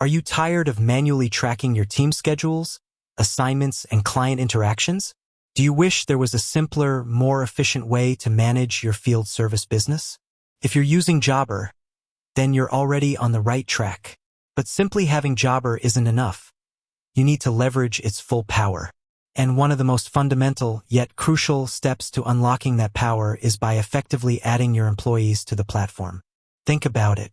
Are you tired of manually tracking your team schedules, assignments, and client interactions? Do you wish there was a simpler, more efficient way to manage your field service business? If you're using Jobber, then you're already on the right track. But simply having Jobber isn't enough. You need to leverage its full power. And one of the most fundamental, yet crucial steps to unlocking that power is by effectively adding your employees to the platform. Think about it.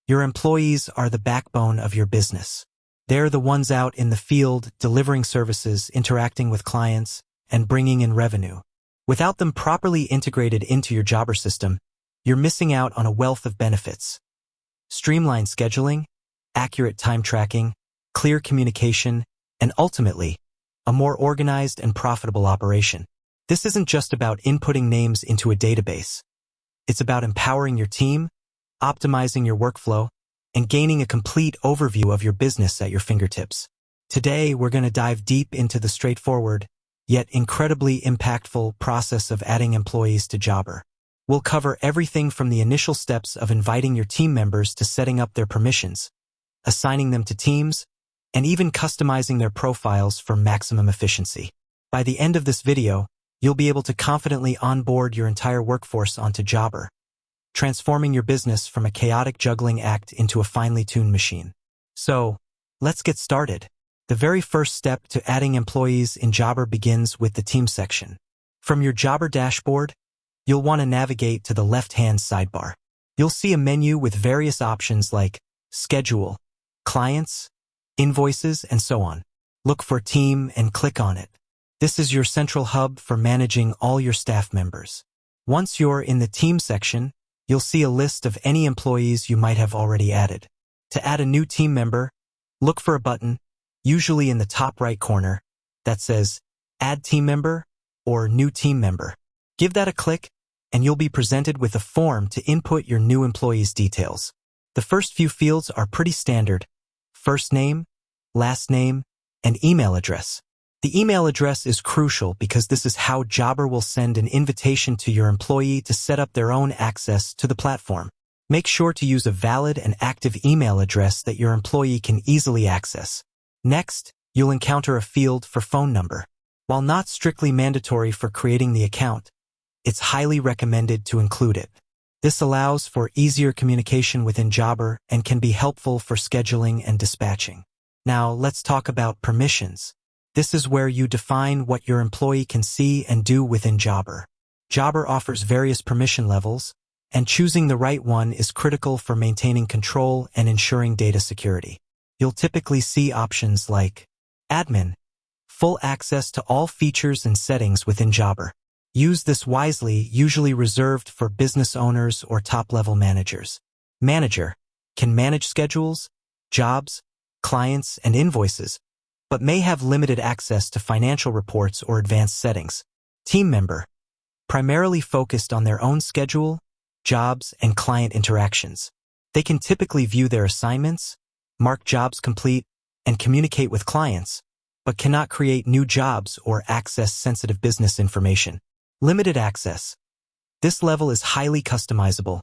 Your employees are the backbone of your business. They're the ones out in the field, delivering services, interacting with clients, and bringing in revenue. Without them properly integrated into your Jobber system, you're missing out on a wealth of benefits. Streamlined scheduling, accurate time tracking, clear communication, and ultimately, a more organized and profitable operation. This isn't just about inputting names into a database. It's about empowering your team, optimizing your workflow, and gaining a complete overview of your business at your fingertips. Today, we're going to dive deep into the straightforward, yet incredibly impactful process of adding employees to Jobber. We'll cover everything from the initial steps of inviting your team members to setting up their permissions, assigning them to teams, and even customizing their profiles for maximum efficiency. By the end of this video, you'll be able to confidently onboard your entire workforce onto Jobber, transforming your business from a chaotic juggling act into a finely tuned machine. So, let's get started. The very first step to adding employees in Jobber begins with the Team section. From your Jobber dashboard, you'll want to navigate to the left-hand sidebar. You'll see a menu with various options like Schedule, Clients, Invoices, and so on. Look for Team and click on it. This is your central hub for managing all your staff members. Once you're in the Team section, you'll see a list of any employees you might have already added. To add a new team member, look for a button, usually in the top right corner, that says Add Team Member or New Team Member. Give that a click, and you'll be presented with a form to input your new employee's details. The first few fields are pretty standard: first name, last name, and email address. The email address is crucial because this is how Jobber will send an invitation to your employee to set up their own access to the platform. Make sure to use a valid and active email address that your employee can easily access. Next, you'll encounter a field for phone number. While not strictly mandatory for creating the account, it's highly recommended to include it. This allows for easier communication within Jobber and can be helpful for scheduling and dispatching. Now, let's talk about permissions. This is where you define what your employee can see and do within Jobber. Jobber offers various permission levels, and choosing the right one is critical for maintaining control and ensuring data security. You'll typically see options like Admin, full access to all features and settings within Jobber. Use this wisely, usually reserved for business owners or top-level managers. Manager can manage schedules, jobs, clients, and invoices, but may have limited access to financial reports or advanced settings. Team member, primarily focused on their own schedule, jobs, and client interactions. They can typically view their assignments, mark jobs complete, and communicate with clients, but cannot create new jobs or access sensitive business information. Limited access. This level is highly customizable,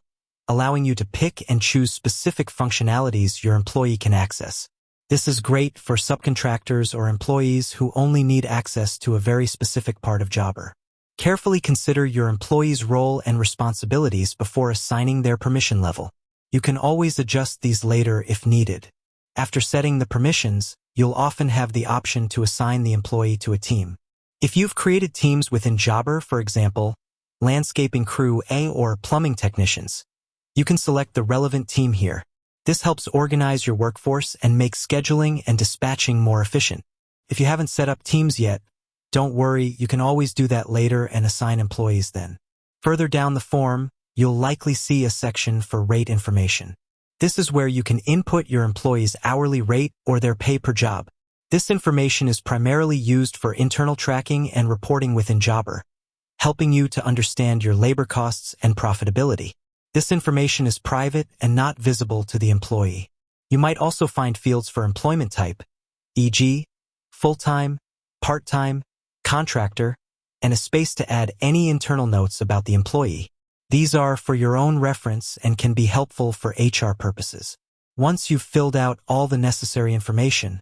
allowing you to pick and choose specific functionalities your employee can access. This is great for subcontractors or employees who only need access to a very specific part of Jobber. Carefully consider your employee's role and responsibilities before assigning their permission level. You can always adjust these later if needed. After setting the permissions, you'll often have the option to assign the employee to a team. If you've created teams within Jobber, for example, landscaping crew A or plumbing technicians, you can select the relevant team here. This helps organize your workforce and make scheduling and dispatching more efficient. If you haven't set up teams yet, don't worry, you can always do that later and assign employees then. Further down the form, you'll likely see a section for rate information. This is where you can input your employee's hourly rate or their pay per job. This information is primarily used for internal tracking and reporting within Jobber, helping you to understand your labor costs and profitability. This information is private and not visible to the employee. You might also find fields for employment type, e.g., full-time, part-time, contractor, and a space to add any internal notes about the employee. These are for your own reference and can be helpful for HR purposes. Once you've filled out all the necessary information,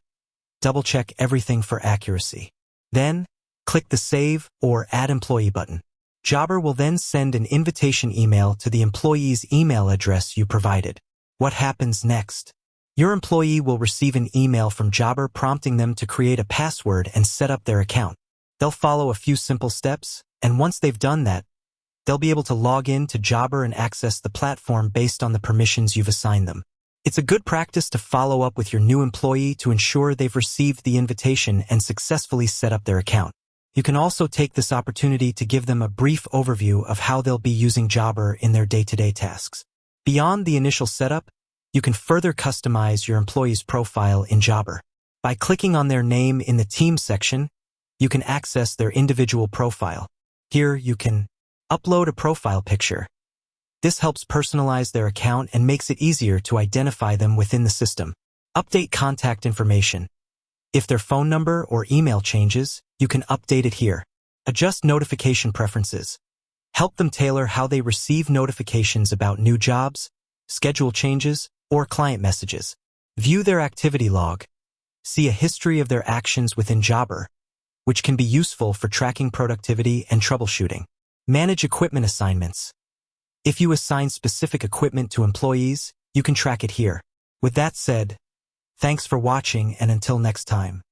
double-check everything for accuracy. Then, click the Save or Add Employee button. Jobber will then send an invitation email to the employee's email address you provided. What happens next? Your employee will receive an email from Jobber prompting them to create a password and set up their account. They'll follow a few simple steps, and once they've done that, they'll be able to log in to Jobber and access the platform based on the permissions you've assigned them. It's a good practice to follow up with your new employee to ensure they've received the invitation and successfully set up their account. You can also take this opportunity to give them a brief overview of how they'll be using Jobber in their day-to-day tasks. Beyond the initial setup, you can further customize your employee's profile in Jobber. By clicking on their name in the Teams section, you can access their individual profile. Here, you can upload a profile picture. This helps personalize their account and makes it easier to identify them within the system. Update contact information. If their phone number or email changes, you can update it here. Adjust notification preferences. Help them tailor how they receive notifications about new jobs, schedule changes, or client messages. View their activity log. See a history of their actions within Jobber, which can be useful for tracking productivity and troubleshooting. Manage equipment assignments. If you assign specific equipment to employees, you can track it here. With that said, thanks for watching, and until next time.